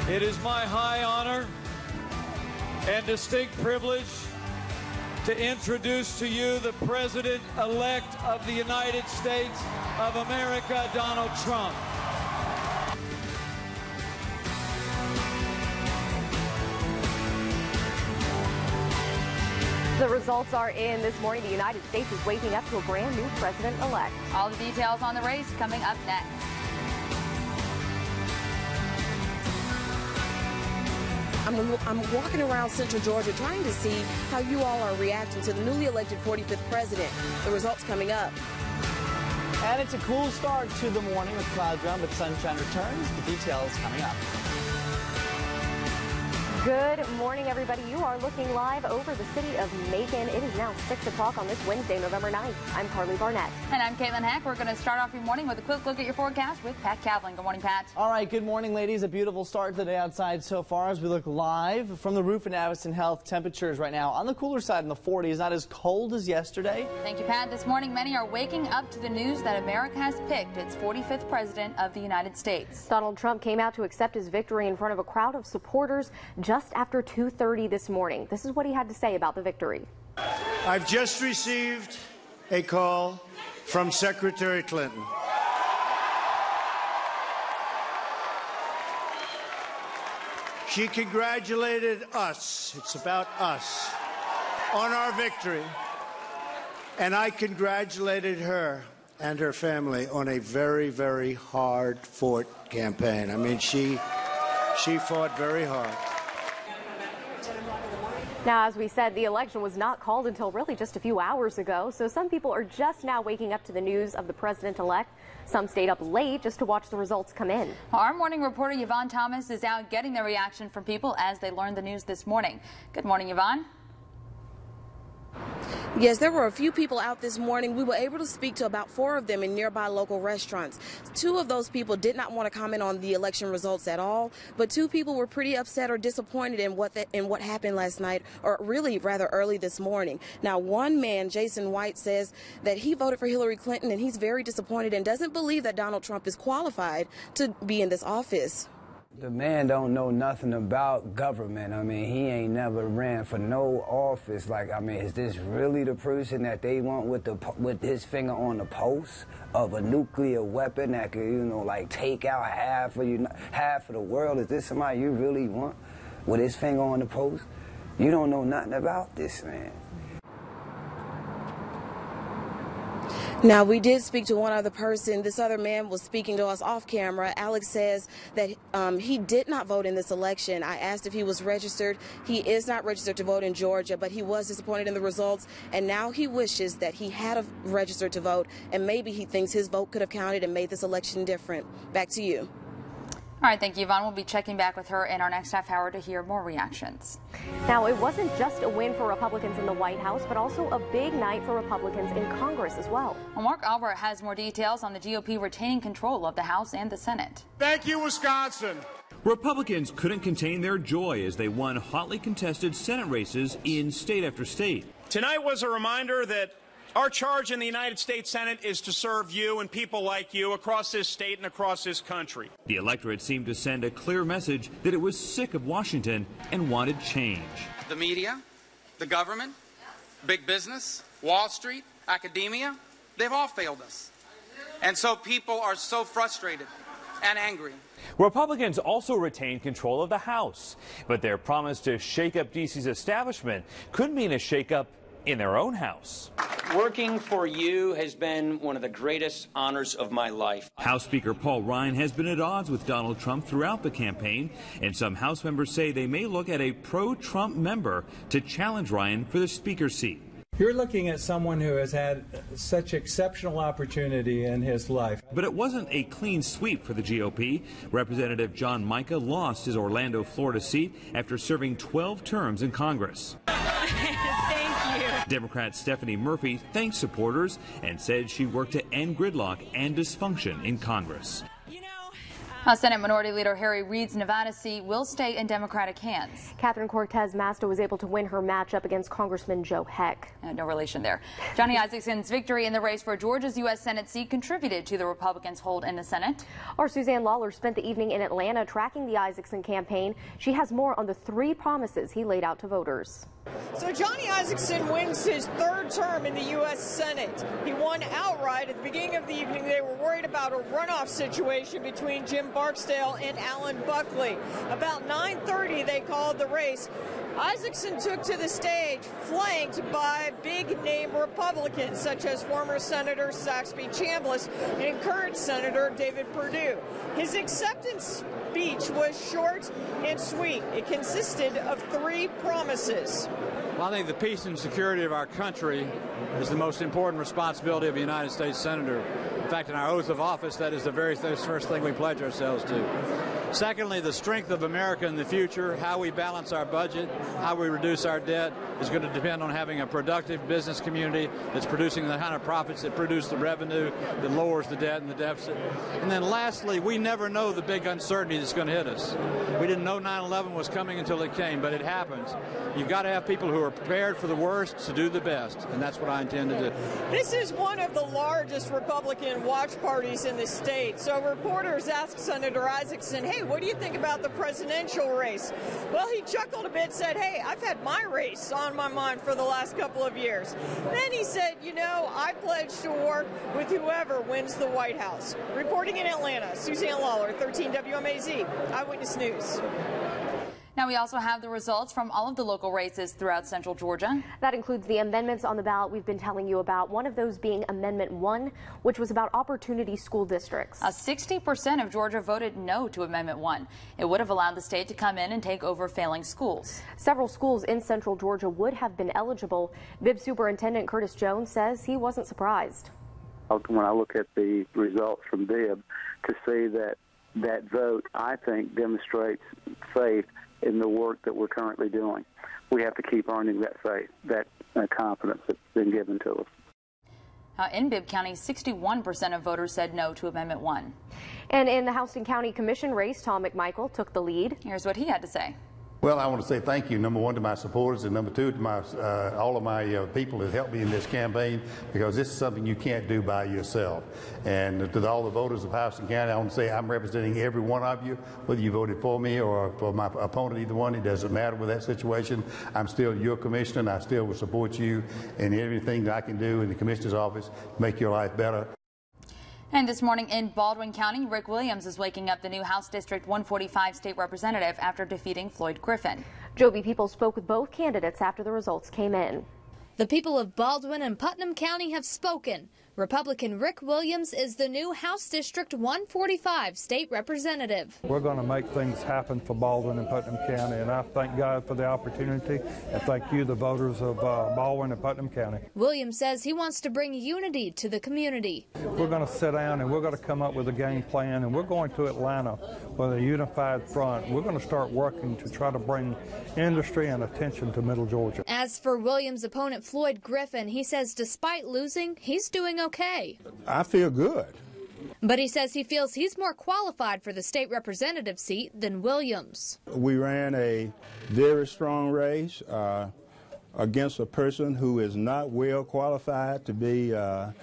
It is my high honor and distinct privilege to introduce to you the President-elect of the United States of America, Donald Trump. The results are in this morning. The United States is waking up to a brand new president-elect. All the details on the race coming up next. I'm walking around Central Georgia trying to see how you all are reacting to the newly elected 45th president. The results coming up. And it's a cool start to the morning with clouds around, but sunshine returns. The details coming up. Good morning, everybody. You are looking live over the city of Macon. It is now 6 o'clock on this Wednesday, November 9th. I'm Carly Barnett. And I'm Caitlin Heck. We're going to start off your morning with a quick look at your forecast with Pat Kaplan. Good morning, Pat. All right, good morning, ladies. A beautiful start to the day outside so far as we look live from the roof in Addison Health. Temperatures right now on the cooler side in the 40s, not as cold as yesterday. Thank you, Pat. This morning, many are waking up to the news that America has picked its 45th president of the United States. Donald Trump came out to accept his victory in front of a crowd of supporters just after 2:30 this morning. This is what he had to say about the victory. I've just received a call from Secretary Clinton. She congratulated us, it's about us, on our victory. And I congratulated her and her family on a very, very hard-fought campaign. I mean, she fought very hard. Now, as we said, the election was not called until really just a few hours ago, so some people are just now waking up to the news of the president-elect. Some stayed up late just to watch the results come in. Our morning reporter Yvonne Thomas is out getting the reaction from people as they learned the news this morning. Good morning, Yvonne. Yes, there were a few people out this morning. We were able to speak to about 4 of them in nearby local restaurants. 2 of those people did not want to comment on the election results at all, but 2 people were pretty upset or disappointed in what happened last night, or really rather early this morning. Now, one man, Jason White, says that he voted for Hillary Clinton and he's very disappointed and doesn't believe that Donald Trump is qualified to be in this office. The man don't know nothing about government. I mean, he ain't never ran for no office. Like, I mean, is this really the person that they want with his finger on the pulse of a nuclear weapon that could, you know, like take out half of the world? Is this somebody you really want with his finger on the pulse? You don't know nothing about this man. Now, we did speak to one other person. This other man was speaking to us off camera. Alex says that he did not vote in this election. I asked if he was registered. He is not registered to vote in Georgia, but he was disappointed in the results, and now he wishes that he had registered to vote, and maybe he thinks his vote could have counted and made this election different. Back to you. All right, thank you, Yvonne. We'll be checking back with her in our next half hour to hear more reactions. Now, it wasn't just a win for Republicans in the White House, but also a big night for Republicans in Congress as well. Well, Mark Albert has more details on the GOP retaining control of the House and the Senate. Thank you, Wisconsin. Republicans couldn't contain their joy as they won hotly contested Senate races in state after state. Tonight was a reminder that our charge in the United States Senate is to serve you and people like you across this state and across this country. The electorate seemed to send a clear message that it was sick of Washington and wanted change. The media, the government, big business, Wall Street, academia, they've all failed us. And so people are so frustrated and angry. Republicans also retained control of the House, but their promise to shake up D.C.'s establishment could mean a shakeup in their own House. Working for you has been one of the greatest honors of my life. House Speaker Paul Ryan has been at odds with Donald Trump throughout the campaign, and some House members say they may look at a pro-Trump member to challenge Ryan for the Speaker seat. You're looking at someone who has had such exceptional opportunity in his life. But it wasn't a clean sweep for the GOP. Representative John Mica lost his Orlando, Florida seat after serving 12 terms in Congress. Democrat Stephanie Murphy thanked supporters and said she worked to end gridlock and dysfunction in Congress. Senate Minority Leader Harry Reid's Nevada seat will stay in Democratic hands. Catherine Cortez Masto was able to win her matchup against Congressman Joe Heck. No relation there. Johnny Isakson's victory in the race for Georgia's U.S. Senate seat contributed to the Republicans' hold in the Senate. Our Suzanne Lawler spent the evening in Atlanta tracking the Isaacson campaign. She has more on the 3 promises he laid out to voters. So Johnny Isaacson wins his 3rd term in the U.S. Senate. He won outright. At the beginning of the evening, they were worried about a runoff situation between Jim Barksdale and Alan Buckley. About 9:30, they called the race. Isaacson took to the stage, flanked by big-name Republicans, such as former Senator Saxby Chambliss and current Senator David Perdue. His acceptance speech was short and sweet. It consisted of 3 promises. Well, I think the peace and security of our country is the most important responsibility of a United States Senator. In fact, in our oath of office, that is the very first thing we pledge ourselves to. Secondly, the strength of America in the future, how we balance our budget, how we reduce our debt, is going to depend on having a productive business community that's producing the kind of profits that produce the revenue that lowers the debt and the deficit. And then lastly, we never know the big uncertainty that's going to hit us. We didn't know 9/11 was coming until it came, but it happens. You've got to have people who are prepared for the worst to do the best, and that's what I intend to do. This is one of the largest Republican watch parties in the state. So reporters asked Senator Isaacson, hey, what do you think about the presidential race? Well, he chuckled a bit, said, hey, I've had my race on my mind for the last couple of years. Then he said, you know, I pledge to work with whoever wins the White House. Reporting in Atlanta, Suzanne Lawler, 13 WMAZ, Eyewitness News. Now we also have the results from all of the local races throughout central Georgia. That includes the amendments on the ballot we've been telling you about, one of those being Amendment 1, which was about opportunity school districts. 60% of Georgia voted no to Amendment 1. It would have allowed the state to come in and take over failing schools. Several schools in central Georgia would have been eligible. BIB Superintendent Curtis Jones says he wasn't surprised. When I look at the results from BIB, to see that vote, I think, demonstrates faith in the work that we're currently doing. We have to keep earning that faith, that confidence that's been given to us. In Bibb County, 61% of voters said no to Amendment 1. And in the Houston County Commission race, Tom McMichael took the lead. Here's what he had to say. Well, I want to say thank you, number 1, to my supporters, and number 2, to my all of my people that helped me in this campaign, because this is something you can't do by yourself. And to all the voters of Houston County, I want to say I'm representing every one of you, whether you voted for me or for my opponent, either one. It doesn't matter with that situation. I'm still your commissioner, and I still will support you in everything that I can do in the commissioner's office to make your life better. And this morning in Baldwin County, Rick Williams is waking up the new House District 145 state representative after defeating Floyd Griffin. Joby People spoke with both candidates after the results came in. The people of Baldwin and Putnam County have spoken. Republican Rick Williams is the new House District 145 state representative. We're going to make things happen for Baldwin and Putnam County, and I thank God for the opportunity, and thank you, the voters of Baldwin and Putnam County. Williams says he wants to bring unity to the community. We're going to sit down and we're going to come up with a game plan, and we're going to Atlanta with a unified front. We're going to start working to try to bring industry and attention to Middle Georgia. As for Williams' opponent Floyd Griffin, he says despite losing, he's doing okay. I feel good. But he says he feels he's more qualified for the state representative seat than Williams. We ran a very strong race against a person who is not well qualified to be a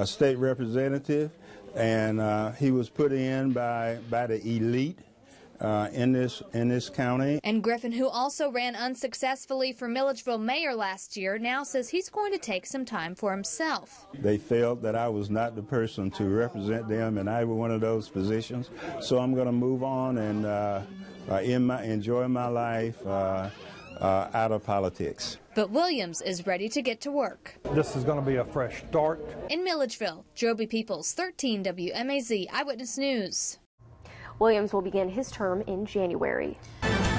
state representative, and he was put in by the elite in this county. And Griffin, who also ran unsuccessfully for Milledgeville mayor last year, now says he's going to take some time for himself. They felt that I was not the person to represent them in either one of those positions, so I'm going to move on and enjoy my life out of politics. But Williams is ready to get to work. This is going to be a fresh start. In Milledgeville, Joby Peoples, 13 WMAZ Eyewitness News. Williams will begin his term in January.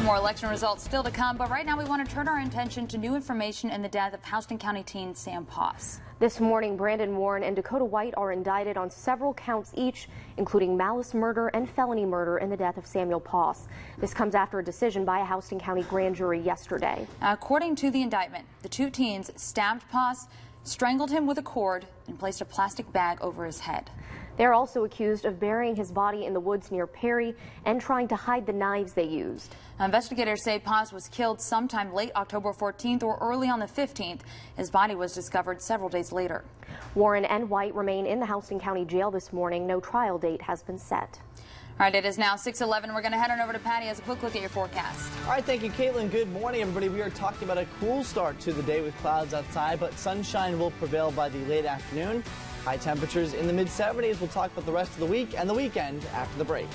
More election results still to come, but right now we want to turn our attention to new information in the death of Houston County teen Sam Poss. This morning, Brandon Warren and Dakota White are indicted on several counts each, including malice murder and felony murder in the death of Samuel Poss. This comes after a decision by a Houston County grand jury yesterday. According to the indictment, the 2 teens stabbed Poss, strangled him with a cord, and placed a plastic bag over his head. They're also accused of burying his body in the woods near Perry and trying to hide the knives they used. Investigators say Paz was killed sometime late October 14th or early on the 15th. His body was discovered several days later. Warren and White remain in the Houston County Jail this morning. No trial date has been set. All right, it is now 6:11. We're going to head on over to Patty as a quick look at your forecast. All right, thank you, Caitlin. Good morning, everybody. We are talking about a cool start to the day with clouds outside, but sunshine will prevail by the late afternoon. High temperatures in the mid-70s. We'll talk about the rest of the week and the weekend after the break.